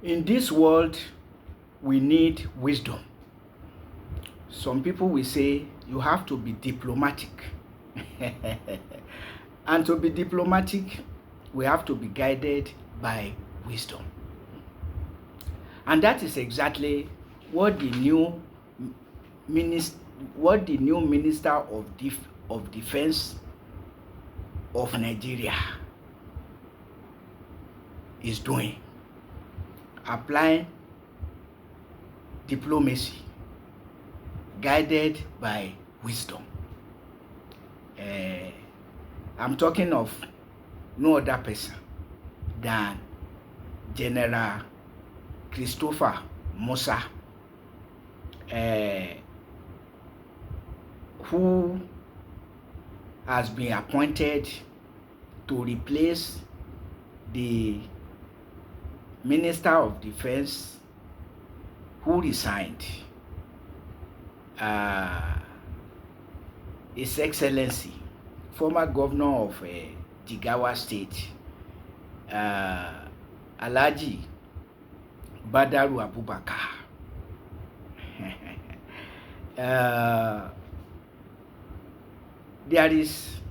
In this world, we need wisdom. Some people will say you have to be diplomatic. And to be diplomatic, we have to be guided by wisdom. And that is exactly what the new minister, of Defense of Nigeria is doing, applying diplomacy guided by wisdom. I'm talking of no other person than General Xopher Musa, who has been appointed to replace the Minister of Defense who resigned, His Excellency, former governor of Jigawa State, Alhaji Badaru Abubakar. There is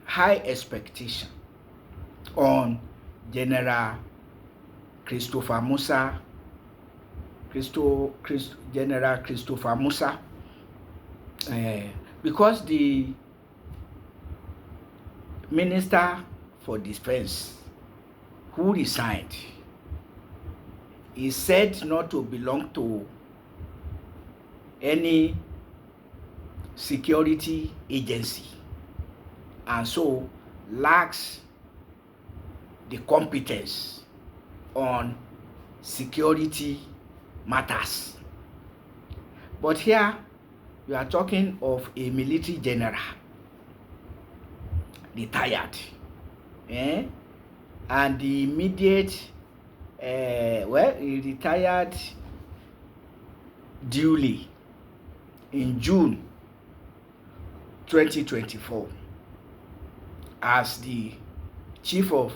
high expectation on General Xopher Musa, General Xopher Musa, because the Minister for Defense who resigned is said not to belong to any security agency, and so lacks the competence on security matters. But here you are talking of a military general, retired, and the immediate, he retired duly in June 2024 as the Chief of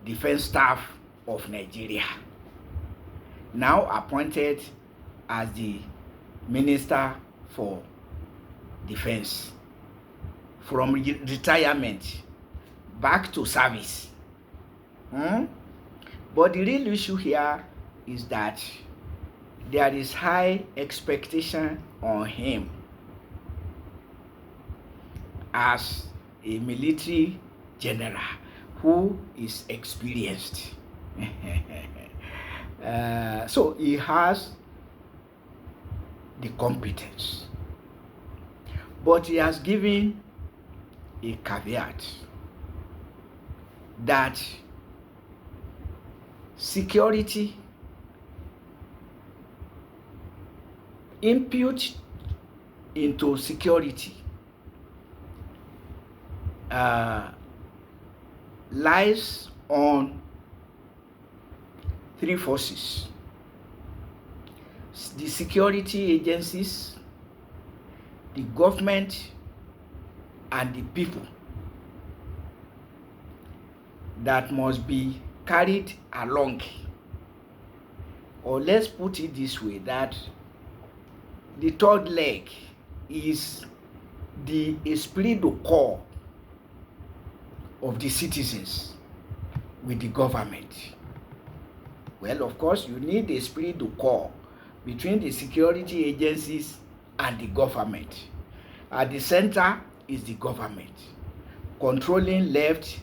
Defense Staff of Nigeria, now appointed as the Minister for Defense, from retirement back to service. But the real issue here is that there is high expectation on him as a military general who is experienced. So he has the competence, but he has given a caveat that security input into security lies on three forces: the security agencies, the government, and the people, that must be carried along. Or let's put it this way, that the third leg is the esprit de corps of the citizens with the government. Well, of course, you need the esprit de corps between the security agencies and the government. At the center is the government, controlling left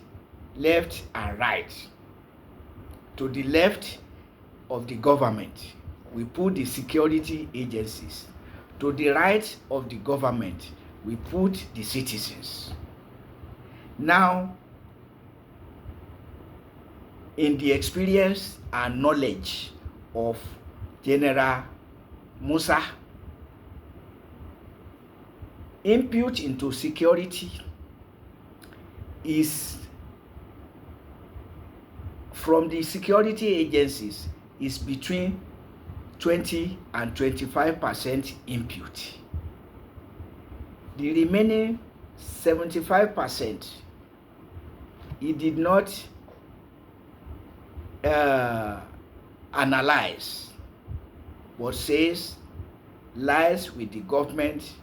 and right. To the left of the government, we put the security agencies. To the right of the government, we put the citizens. Now, in the experience and knowledge of General Musa, input into security is from the security agencies is between 20 and 25% input. The remaining 75%, he did not analyze what says lies with the government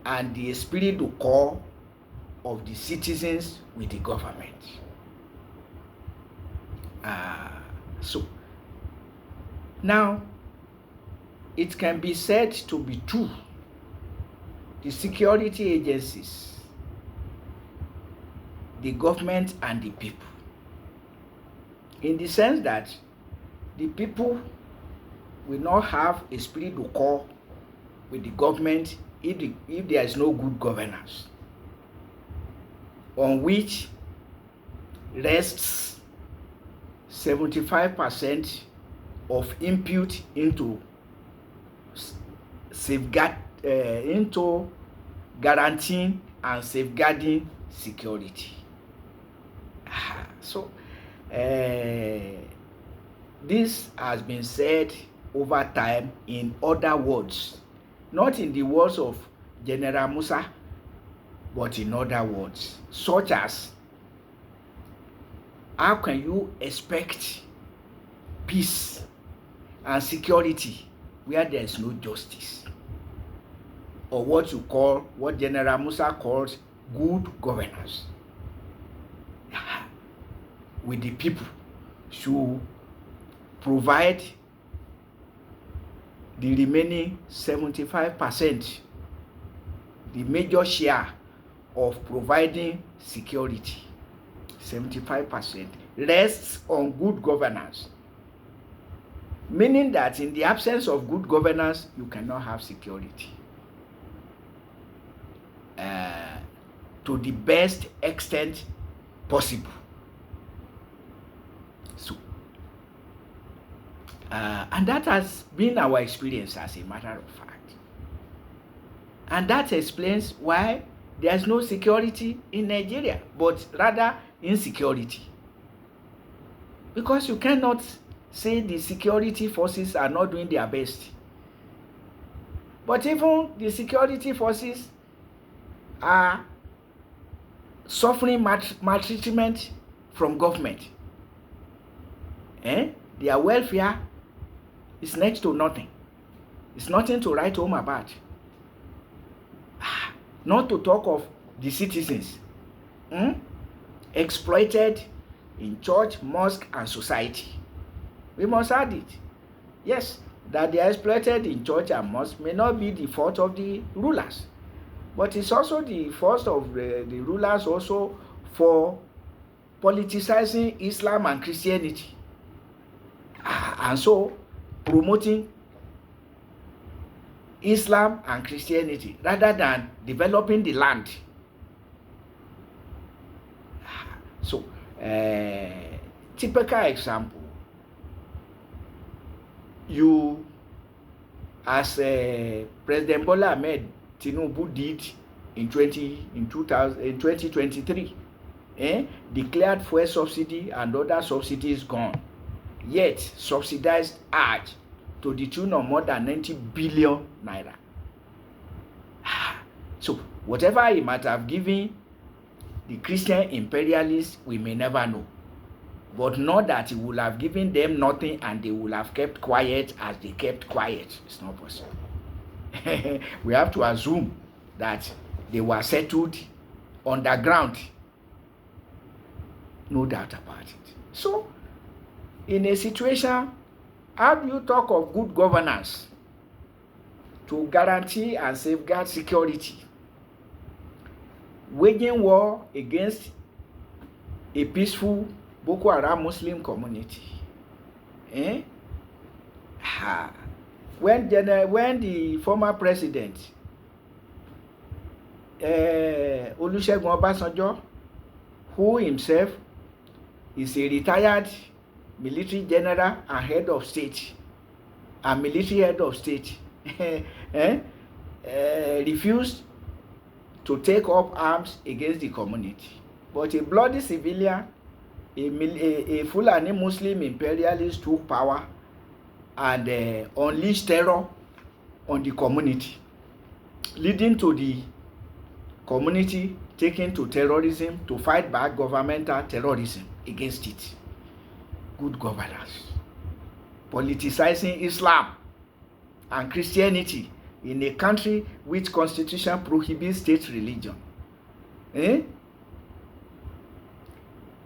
and the esprit de corps of the citizens with the government. So now it can be said to be true. The security agencies, the government and the people, in the sense that the people will not have a esprit de corps with the government if there is no good governance, on which rests 75% of input into into guaranteeing and safeguarding security. So this has been said over time in other words, not in the words of General Musa, but in other words, such as, how can you expect peace and security where there is no justice, or what General Musa calls good governance? With the people should provide the remaining 75%, the major share of providing security. 75% rests on good governance, meaning that in the absence of good governance, you cannot have security to the best extent possible. So, and that has been our experience, as a matter of fact. And that explains why there is no security in Nigeria, but rather insecurity. Because you cannot say the security forces are not doing their best. But even the security forces are suffering maltreatment from government. Their welfare is next to nothing. It's nothing to write home about. Not to talk of the citizens exploited in church, mosque, and society. We must add it. Yes, that they are exploited in church and mosque may not be the fault of the rulers, but it's also the fault of the rulers also for politicizing Islam and Christianity, and so promoting Islam and Christianity rather than developing the land. So, typical example, you, as President Bola Ahmed Tinubu did in 2023, declared fuel subsidy and other subsidies gone, yet subsidized Hajj to the tune of more than 90 billion naira. So whatever he might have given the Christian imperialists, we may never know. But not that he would have given them nothing and they would have kept quiet as they kept quiet. It's not possible. We have to assume that they were settled underground. No doubt about it. So, in a situation, how do you talk of good governance to guarantee and safeguard security, waging war against a peaceful Boko Haram Muslim community? When the former president Olusegun Obasanjo, who himself is a retired military general and head of state, and military head of state, refused to take up arms against the community. But a bloody civilian, a Fulani Muslim imperialist took power and unleashed terror on the community, leading to the community taken to terrorism to fight back governmental terrorism against it. Good governance. politicizing Islam and Christianity in a country which constitution prohibits state religion.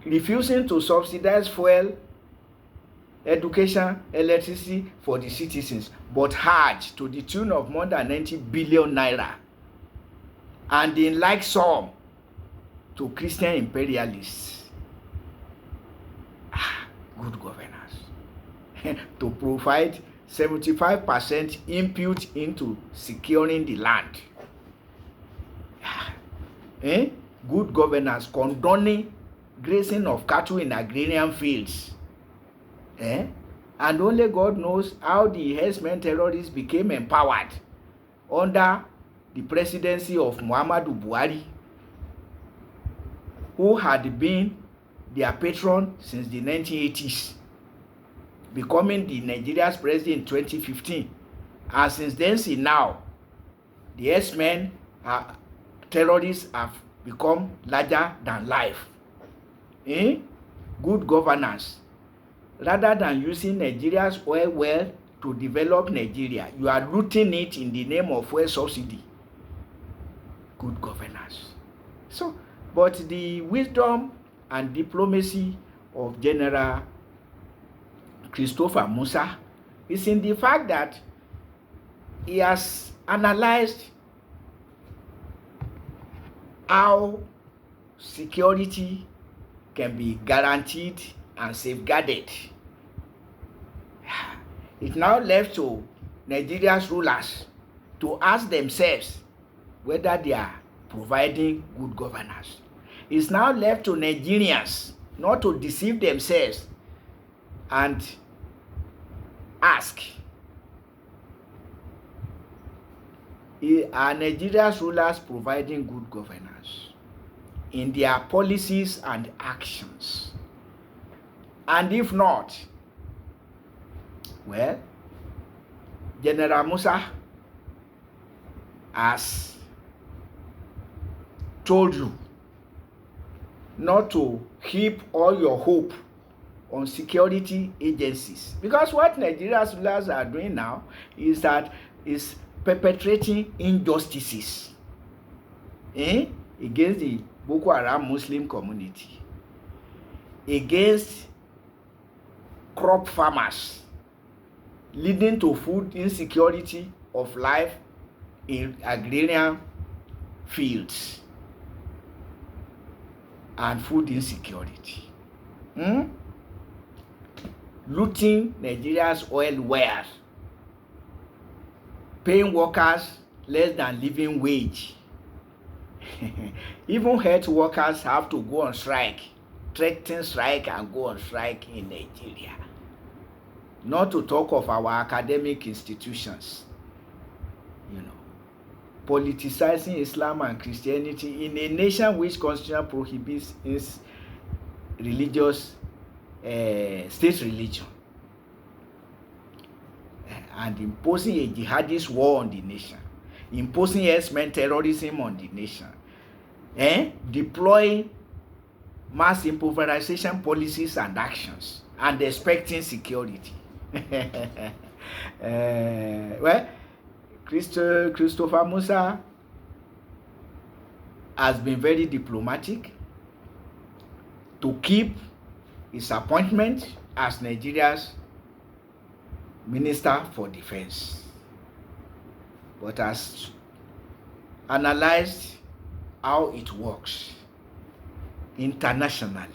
Refusing to subsidize fuel, education, electricity for the citizens, but Hajj to the tune of more than 90 billion naira, and in like sum to Christian imperialists. Good governance. To provide 75% input into securing the land. Good governance condoning grazing of cattle in agrarian fields. And only God knows how the herdsmen terrorists became empowered under the presidency of Muhammadu Buhari, who had been their patron since the 1980s, becoming the Nigeria's president in 2015. And since then till now, the herdsmen terrorists have become larger than life. Good governance. Rather than using Nigeria's oil well to develop Nigeria, you are looting it in the name of oil subsidy. Good governance. So, but the wisdom and diplomacy of General Xopher Musa is in the fact that he has analyzed how security can be guaranteed and safeguarded. It's now left to Nigeria's rulers to ask themselves whether they are providing good governance. It's now left to Nigerians not to deceive themselves and ask, are Nigeria's rulers providing good governance in their policies and actions? And if not, well, General Musa has told you not to heap all your hope on security agencies, because what Nigeria's rulers are doing now is perpetrating injustices against the Boko Haram Muslim community, against crop farmers, leading to food insecurity of life in agrarian fields and food insecurity. Looting Nigeria's oil wells, paying workers less than living wage. Even health workers have to go on strike, threaten strike and go on strike in Nigeria. Not to talk of our academic institutions. Politicizing Islam and Christianity in a nation which constitution prohibits its religious state religion, and imposing a jihadist war on the nation, imposing herdsmen terrorism on the nation, deploying mass impoverization policies and actions, and expecting security. Well, Xopher Musa has been very diplomatic to keep his appointment as Nigeria's Minister for Defense, but has analyzed how it works internationally.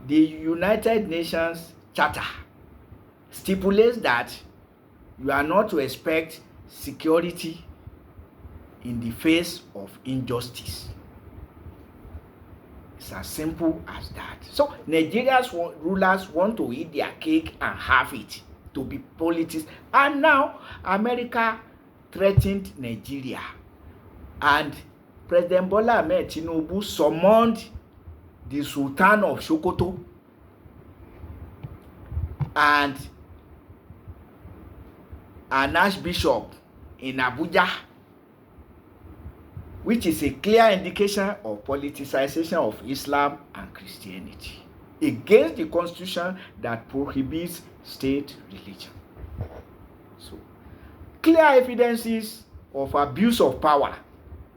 The United Nations Charter stipulates that you are not to expect security in the face of injustice. It's as simple as that. So Nigeria's rulers want to eat their cake and have it, to be politics. And now America threatened Nigeria, and President Bola Ahmed Tinubu summoned the Sultan of Sokoto and an archbishop in Abuja, which is a clear indication of politicization of Islam and Christianity. against the constitution that prohibits state religion. So, clear evidences of abuse of power,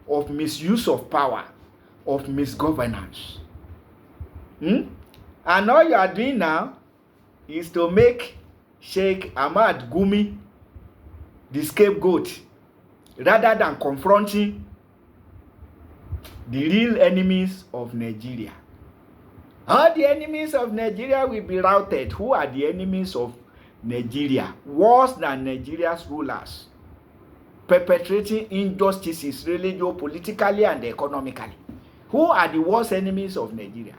of misuse of power, of misgovernance. And all you are doing now is to make Sheikh Ahmad Gumi the scapegoat rather than confronting the real enemies of Nigeria. All the enemies of Nigeria will be routed. Who are the enemies of Nigeria? Worse than Nigeria's rulers, perpetrating injustices religiously, politically, and economically. Who are the worst enemies of Nigeria?